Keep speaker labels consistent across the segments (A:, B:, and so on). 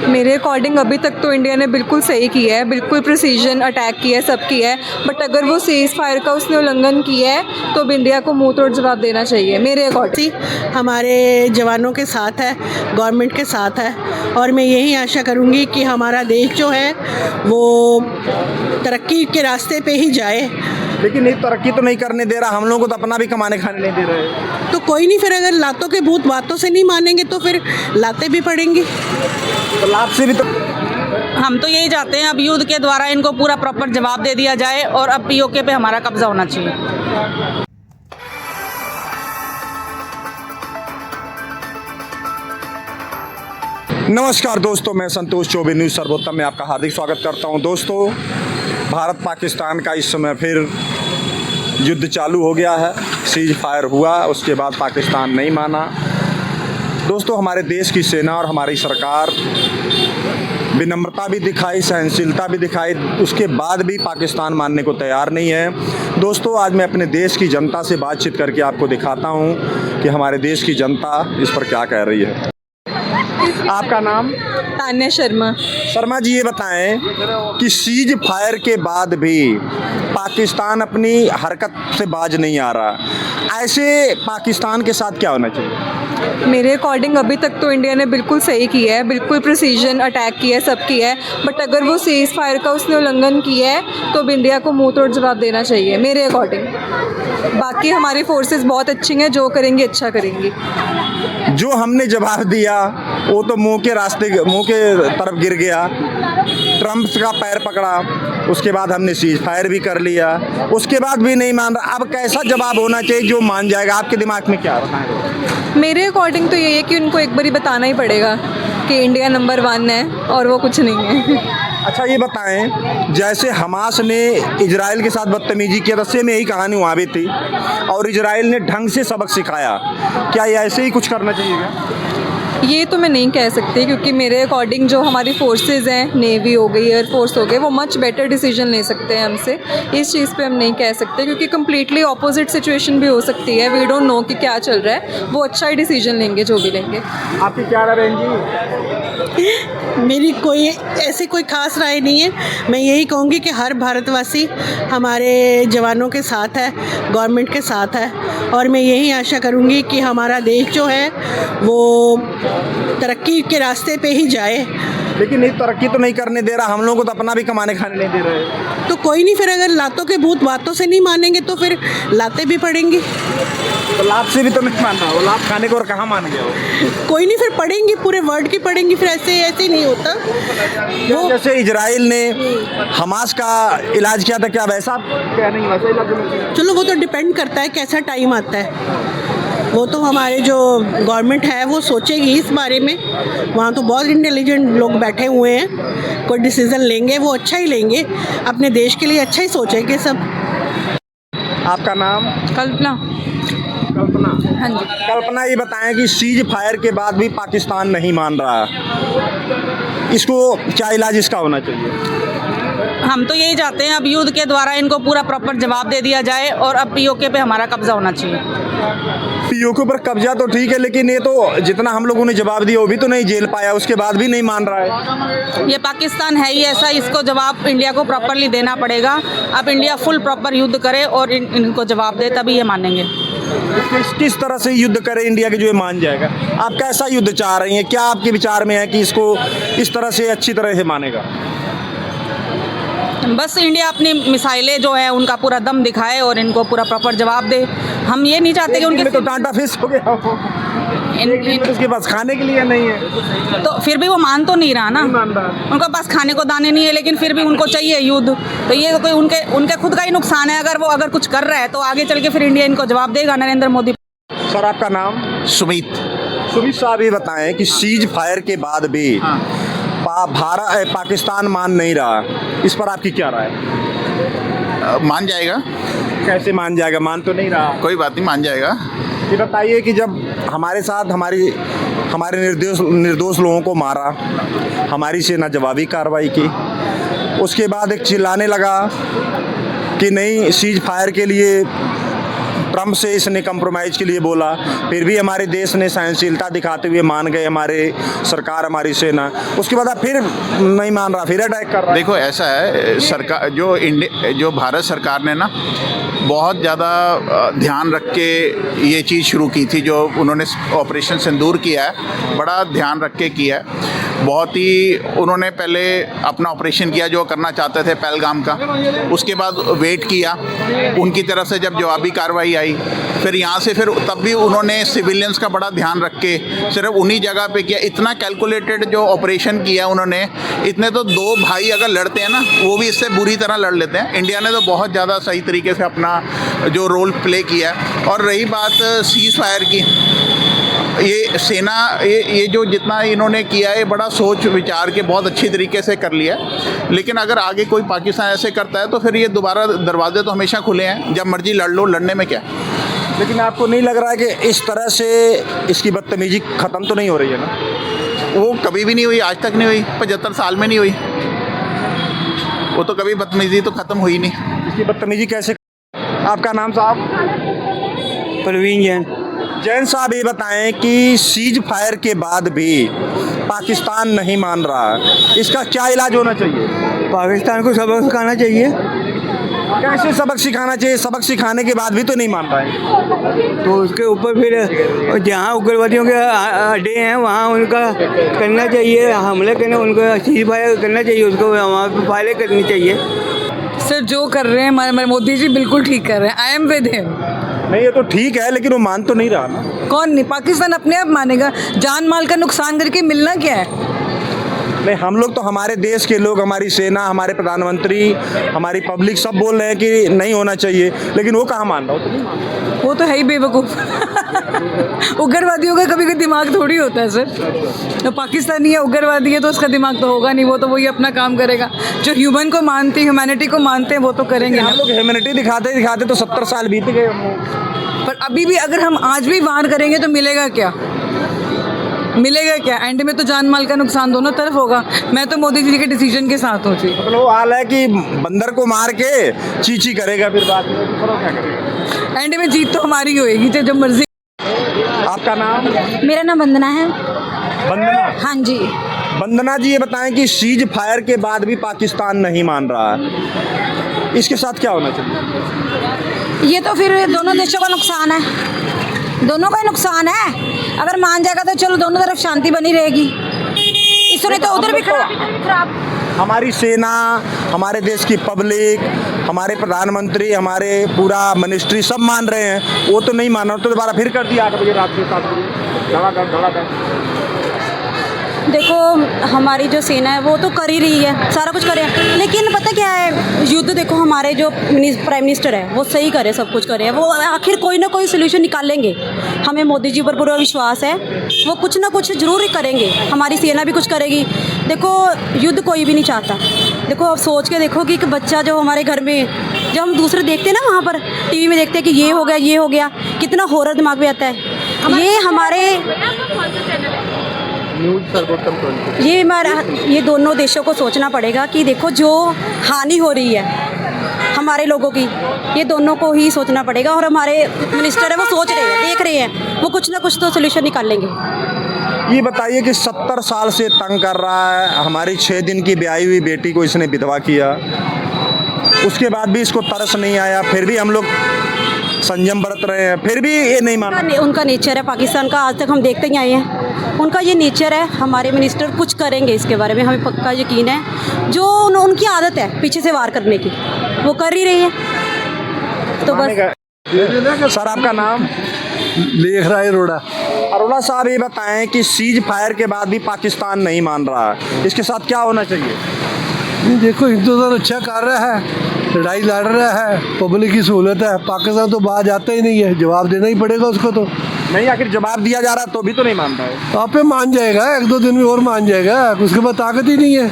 A: मेरे अकॉर्डिंग अभी तक तो इंडिया ने बिल्कुल सही किया है, बिल्कुल प्रिसीजन अटैक किया है, सब किया है। बट अगर वो सीज़ फायर का उसने उल्लंघन किया है तो अब इंडिया को मुंह तोड़ जवाब देना चाहिए मेरे अकॉर्डिंग।
B: हमारे जवानों के साथ है, गवर्नमेंट के साथ है, और मैं यही आशा करूँगी कि हमारा देश जो है वो तरक्की के रास्ते पे ही जाए।
C: लेकिन ये तरक्की तो नहीं करने दे रहा, हम लोगों को तो अपना भी कमाने खाने नहीं दे रहे।
B: तो कोई नहीं, फिर अगर लातों के भूत बातों से नहीं मानेंगे तो फिर लाते भी पड़ेंगी।
C: तो लाभ से भी तो
D: हम तो यही चाहते हैं अब युद्ध के द्वारा इनको पूरा प्रॉपर जवाब दे दिया जाए और अब पीओके पे हमारा कब्जा होना चाहिए।
C: नमस्कार दोस्तों, मैं संतोष चौबे न्यूज़ सर्वोत्तम में आपका हार्दिक स्वागत करता हूं। दोस्तों, भारत पाकिस्तान का इस समय फिर युद्ध चालू हो गया है। सीज फायर हुआ, उसके बाद पाकिस्तान नहीं माना। दोस्तों, हमारे देश की सेना और हमारी सरकार विनम्रता भी दिखाई, सहनशीलता भी दिखाई, उसके बाद भी पाकिस्तान मानने को तैयार नहीं है। दोस्तों, आज मैं अपने देश की जनता से बातचीत करके आपको दिखाता हूं कि हमारे देश की जनता इस पर क्या कह रही है। आपका नाम?
A: तान्या शर्मा।
C: शर्मा जी, ये बताएं कि सीज फायर के बाद भी पाकिस्तान अपनी हरकत से बाज नहीं आ रहा, ऐसे पाकिस्तान के साथ क्या होना चाहिए?
A: मेरे अकॉर्डिंग अभी तक तो इंडिया ने बिल्कुल सही किया है, बिल्कुल प्रिसीजन अटैक किया है, सब किया है। बट अगर वो सीज़ फायर का उसने उल्लंघन किया है तो अब इंडिया को मुंह तोड़ जवाब देना चाहिए मेरे अकॉर्डिंग। बाकी हमारी फोर्सेस बहुत अच्छी हैं, जो करेंगी अच्छा करेंगी।
C: जो हमने जवाब दिया वो तो मुंह के तरफ गिर गया, ट्रंप का पैर पकड़ा, उसके बाद हमने सीज फायर भी कर लिया, उसके बाद भी नहीं मान रहा। अब कैसा जवाब होना चाहिए जो मान जाएगा? आपके दिमाग में क्या है?
A: मेरे अकॉर्डिंग तो यही है कि उनको एक बारी बताना ही पड़ेगा कि इंडिया नंबर 1 है और वो कुछ नहीं है।
C: अच्छा, ये बताएं, जैसे हमास ने इजराइल के साथ बदतमीजी किया था, सेम यही कहानी वहाँ भी थी और इजराइल ने ढंग से सबक सिखाया। क्या ये ऐसे ही कुछ करना चाहिए क्या?
A: ये तो मैं नहीं कह सकती, क्योंकि मेरे अकॉर्डिंग जो हमारी फोर्सेस हैं, नेवी हो गई, एयरफोर्स हो गई, वो मच बेटर डिसीजन ले सकते हैं हमसे। इस चीज़ पे हम नहीं कह सकते, क्योंकि कम्प्लीटली ऑपोजिट सिचुएशन भी हो सकती है। वी डोंट नो कि क्या चल रहा है, वो अच्छा ही डिसीजन लेंगे जो भी लेंगे।
C: आपकी क्या राय रहेंगी?
B: मेरी कोई ऐसी कोई खास राय नहीं है। मैं यही कहूँगी कि हर भारतवासी हमारे जवानों के साथ है, गवर्नमेंट के साथ है, और मैं यही आशा करूँगी कि हमारा देश जो है वो तरक्की के रास्ते पे ही जाए।
C: लेकिन ये तरक्की तो नहीं करने दे रहा, हम लोगों को तो अपना भी कमाने खाने नहीं दे रहे।
B: तो कोई नहीं, फिर अगर लातों के भूत बातों से नहीं मानेंगे तो फिर लाते भी पड़ेंगी।
C: तो लाभ से भी तो नहीं मान रहा, वो लाभ खाने को और कहाँ मान गया वो?
B: कोई नहीं, फिर पढ़ेंगी, पूरे वर्ल्ड की पढ़ेंगी, फिर ऐसे नहीं होता।
C: वो जैसे इजराइल ने हमास का इलाज किया था, क्या वैसा क्या नहीं वैसा इलाज?
B: चलो, वो तो डिपेंड करता है कैसा टाइम आता है। वो तो हमारे जो गवर्नमेंट है वो सोचेगी इस बारे में। वहाँ तो बहुत इंटेलिजेंट लोग बैठे हुए हैं, कोई डिसीज़न लेंगे वो अच्छा ही लेंगे, अपने देश के लिए अच्छा ही सोचेंगे सब।
C: आपका नाम?
D: कल्पना।
C: कल्पना।
D: हाँ जी।
C: कल्पना, ये बताएं कि सीज फायर के बाद भी पाकिस्तान नहीं मान रहा, इसको क्या इलाज इसका होना चाहिए?
D: हम तो यही चाहते हैं अब युद्ध के द्वारा इनको पूरा प्रॉपर जवाब दे दिया जाए और अब पीओके पे हमारा कब्जा होना चाहिए।
C: पीओके पर कब्जा तो ठीक है, लेकिन ये तो जितना हम लोगों ने जवाब दिया वो भी तो नहीं झेल पाया, उसके बाद भी नहीं मान रहा है।
D: ये पाकिस्तान है ही ऐसा, इसको जवाब इंडिया को प्रॉपरली देना पड़ेगा। अब इंडिया फुल प्रॉपर युद्ध करे और इनको जवाब दे, तभी ये मानेंगे।
C: किस तरह से युद्ध करे इंडिया के जो ये मान जाएगा? आप कैसा युद्ध चाह रही हैं? क्या आपके विचार में है कि इसको इस तरह से अच्छी तरह से मानेगा?
D: बस इंडिया अपनी मिसाइलें जो है उनका पूरा दम दिखाए और इनको पूरा प्रॉपर जवाब दे। हम ये नहीं चाहते कि उनके
C: तो टाटा फिश हो गया हो, उसके पास खाने के लिए नहीं है,
D: तो फिर भी वो मान तो नहीं रहा ना। उनके पास खाने को दाने नहीं है, लेकिन फिर भी उनको चाहिए युद्ध। तो ये कोई उनके खुद का ही नुकसान है। अगर कुछ कर रहा है तो आगे चल के फिर इंडिया इनको जवाब देगा, नरेंद्र मोदी।
C: सर, आपका नाम?
E: सुमित।
C: सुमित साहब, ये बताएं कि सीज फायर के बाद भी पाकिस्तान मान नहीं रहा, इस पर आपकी क्या राय?
E: मान जाएगा।
C: कैसे मान जाएगा? मान तो नहीं रहा।
E: कोई बात नहीं, मान जाएगा।
C: ये बताइए कि जब हमारे साथ हमारे निर्दोष लोगों को मारा, हमारी सेना जवाबी कार्रवाई की, उसके बाद एक चिल्लाने लगा कि नहीं, सीज फायर के लिए ट्रम्प से इसने कंप्रोमाइज़ के लिए बोला, फिर भी हमारे देश ने सहनशीलता दिखाते हुए मान गए, हमारे सरकार, हमारी सेना। उसके बाद अब फिर नहीं मान रहा, फिर अटैक कर रहा है।
E: देखो ऐसा है, सरकार जो भारत सरकार ने ना बहुत ज़्यादा ध्यान रख के ये चीज़ शुरू की थी, जो उन्होंने ऑपरेशन सिंदूर किया है, बड़ा ध्यान रख के किया है। बहुत ही उन्होंने पहले अपना ऑपरेशन किया जो करना चाहते थे पहलगाम का, उसके बाद वेट किया, उनकी तरफ से जब जवाबी कार्रवाई आई, फिर यहाँ से फिर तब भी उन्होंने सिविलियंस का बड़ा ध्यान रख के सिर्फ उन्हीं जगह पे किया। इतना कैलकुलेटेड जो ऑपरेशन किया उन्होंने, इतने तो दो भाई अगर लड़ते हैं ना, वो भी इससे बुरी तरह लड़ लेते हैं। इंडिया ने तो बहुत ज़्यादा सही तरीके से अपना जो रोल प्ले किया है। और रही बात सीज़ फायर की, ये सेना ये जो जितना इन्होंने किया है, बड़ा सोच विचार के बहुत अच्छी तरीके से कर लिया है। लेकिन अगर आगे कोई पाकिस्तान ऐसे करता है तो फिर ये दोबारा दरवाजे तो हमेशा खुले हैं, जब मर्जी लड़ लो, लड़ने में क्या।
C: लेकिन आपको नहीं लग रहा है कि इस तरह से इसकी बदतमीजी ख़त्म तो नहीं हो रही है ना?
E: वो कभी भी नहीं हुई, आज तक नहीं हुई, 75 साल में नहीं हुई। वो तो कभी बदतमीजी तो ख़त्म हुई नहीं।
C: इसकी बदतमीजी कैसे? आपका नाम साहब?
F: परवीन जैन।
C: जैन साहब, ये बताएं कि सीज फायर के बाद भी पाकिस्तान नहीं मान रहा, इसका क्या इलाज होना चाहिए?
F: पाकिस्तान को सबक सिखाना चाहिए।
C: कैसे सबक सिखाना चाहिए? सबक सिखाने के बाद भी तो नहीं मान रहा है।
F: तो उसके ऊपर फिर जहाँ उग्रवादियों के अड्डे हैं वहाँ उनका करना चाहिए, हमले करना, उनको सीज फायर करना चाहिए, उसको वहाँ पर फायरिंग करनी चाहिए।
A: सर जो कर रहे हैं हमारे मोदी जी बिल्कुल ठीक कर रहे हैं। I am with him.
C: नहीं, ये तो ठीक है, लेकिन वो मान तो नहीं रहा ना।
A: कौन नहीं? पाकिस्तान अपने आप मानेगा। जान माल का नुकसान करके मिलना क्या है?
C: नहीं, हम लोग तो, हमारे देश के लोग, हमारी सेना, हमारे प्रधानमंत्री, हमारी पब्लिक सब बोल रहे हैं कि नहीं होना चाहिए, लेकिन वो कहाँ मान रहा? वो तो नहीं मान रहा।
A: वो तो है ही बेवकूफ़। उग्रवादियों का कभी कोई दिमाग थोड़ी होता है सर। तो पाकिस्तानी है, उग्रवादी है, तो उसका दिमाग तो होगा नहीं। वो तो वही अपना काम करेगा। जो ह्यूमन को मानते, ह्यूमैनिटी को मानते हैं, वो तो करेंगे।
C: हम लोग ह्यूमैनिटी दिखाते दिखाते तो 70 साल बीत गए।
A: पर अभी भी अगर हम आज भी वार करेंगे तो मिलेगा क्या? मिलेगा क्या? एंड में तो जान माल का नुकसान दोनों तरफ होगा। मैं तो मोदी जी के डिसीजन के साथ हूँ जी।
C: मतलब वो हाल है कि बंदर को मार के चीची करेगा, फिर बाद में तो क्या करेगा?
A: एंड में जीत तो हमारी होएगी, चाहे जो मर्जी।
C: आपका नाम?
G: मेरा नाम वंदना है।
C: वंदना?
G: हाँ जी।
C: वंदना जी, ये बताएं कि सीज फायर के बाद भी पाकिस्तान नहीं मान रहा है, इसके साथ क्या होना चाहिए?
G: ये तो फिर दोनों देशों का नुकसान है, दोनों का ही नुकसान है। अगर मान जाएगा तो चलो दोनों तरफ शांति बनी रहेगी। इसने तो उधर भी खराब।
C: हमारी सेना, हमारे देश की पब्लिक, हमारे प्रधानमंत्री, हमारे पूरा मिनिस्ट्री सब मान रहे हैं, वो तो नहीं माना, तो दोबारा फिर कर दिया 8 बजे रात के 7 बजे धड़ाधड़।
G: देखो हमारी जो सेना है वो तो कर ही रही है, सारा कुछ कर रही है, लेकिन पता क्या है, युद्ध देखो हमारे जो प्राइम मिनिस्टर है वो सही करे, सब कुछ करे, वो आखिर कोई ना कोई सोल्यूशन निकालेंगे। हमें मोदी जी पर पूरा विश्वास है, वो कुछ ना कुछ ज़रूर ही करेंगे। हमारी सेना भी कुछ करेगी। देखो युद्ध कोई भी नहीं चाहता। देखो अब सोच के देखो कि एक बच्चा जो हमारे घर में, जब हम दूसरे देखते हैं ना, वहाँ पर टीवी में देखते हैं कि ये हो गया, ये हो गया, कितना हॉरर दिमाग में आता है। ये हमारे ये दोनों देशों को सोचना पड़ेगा कि देखो जो हानि हो रही है हमारे लोगों की, ये दोनों को ही सोचना पड़ेगा। और हमारे मिनिस्टर है वो सोच रहे हैं, देख रहे हैं, वो कुछ ना कुछ तो सोल्यूशन निकाल लेंगे।
C: ये बताइए कि 70 साल से तंग कर रहा है, हमारी 6 दिन की ब्याही हुई बेटी को इसने विधवा किया, उसके बाद भी इसको तरस नहीं आया, फिर भी हम लोग संयम बरत रहे हैं, फिर भी ये नहीं माना।
G: उनका नेचर है पाकिस्तान का, आज तक हम देखते ही आए हैं, उनका ये नेचर है। हमारे मिनिस्टर कुछ करेंगे इसके बारे में, हमें पक्का यकीन है। जो उनकी आदत है पीछे से वार करने की, वो कर ही रही है। तो बस।
C: सर आपका नाम?
H: लेख राय अरोड़ा।
C: अरोड़ा साहब, ये बताएं कि सीज फायर के बाद भी पाकिस्तान नहीं मान रहा, इसके साथ क्या होना चाहिए?
H: देखो हिंदुस्तान अच्छा कर रहा है, लड़ाई लड़ रहा है, पब्लिक की सहूलत है, पाकिस्तान तो बाहर जाता ही नहीं है, जवाब देना ही पड़ेगा उसको। तो
C: नहीं, आखिर जवाब दिया जा रहा तो भी तो नहीं मान रहा है।
H: आप पे मान जाएगा, 1-2 दिन में और मान जाएगा, उसके बाद ताकत ही नहीं है।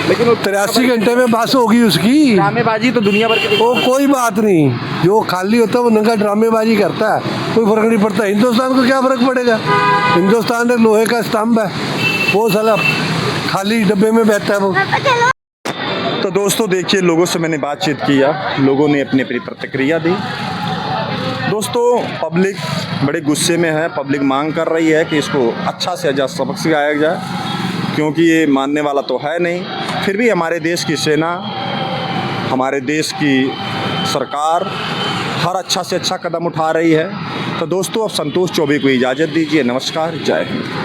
C: लेकिन वो
H: 83 घंटे में बस होगी उसकी।
C: ड्रामेबाजी तो दुनिया भर की।
H: वो कोई बात नहीं, जो खाली होता है वो नंगा ड्रामेबाजी करता है, कोई फर्क नहीं पड़ता। हिंदुस्तान को क्या फ़र्क पड़ेगा? हिंदुस्तान एक लोहे का स्तंभ है, वो साला खाली डब्बे में बैठता है वो।
C: तो दोस्तों देखिए, लोगों से मैंने बातचीत किया, लोगों ने अपनी अपनी प्रतिक्रिया दी। दोस्तों पब्लिक बड़े गुस्से में है, पब्लिक मांग कर रही है कि इसको अच्छा से अच्छा सबक सिखाया जाए, क्योंकि ये मानने वाला तो है नहीं। फिर भी हमारे देश की सेना, हमारे देश की सरकार हर अच्छा से अच्छा कदम उठा रही है। तो दोस्तों अब संतोष चौबे को इजाज़त दीजिए। नमस्कार, जय हिंद।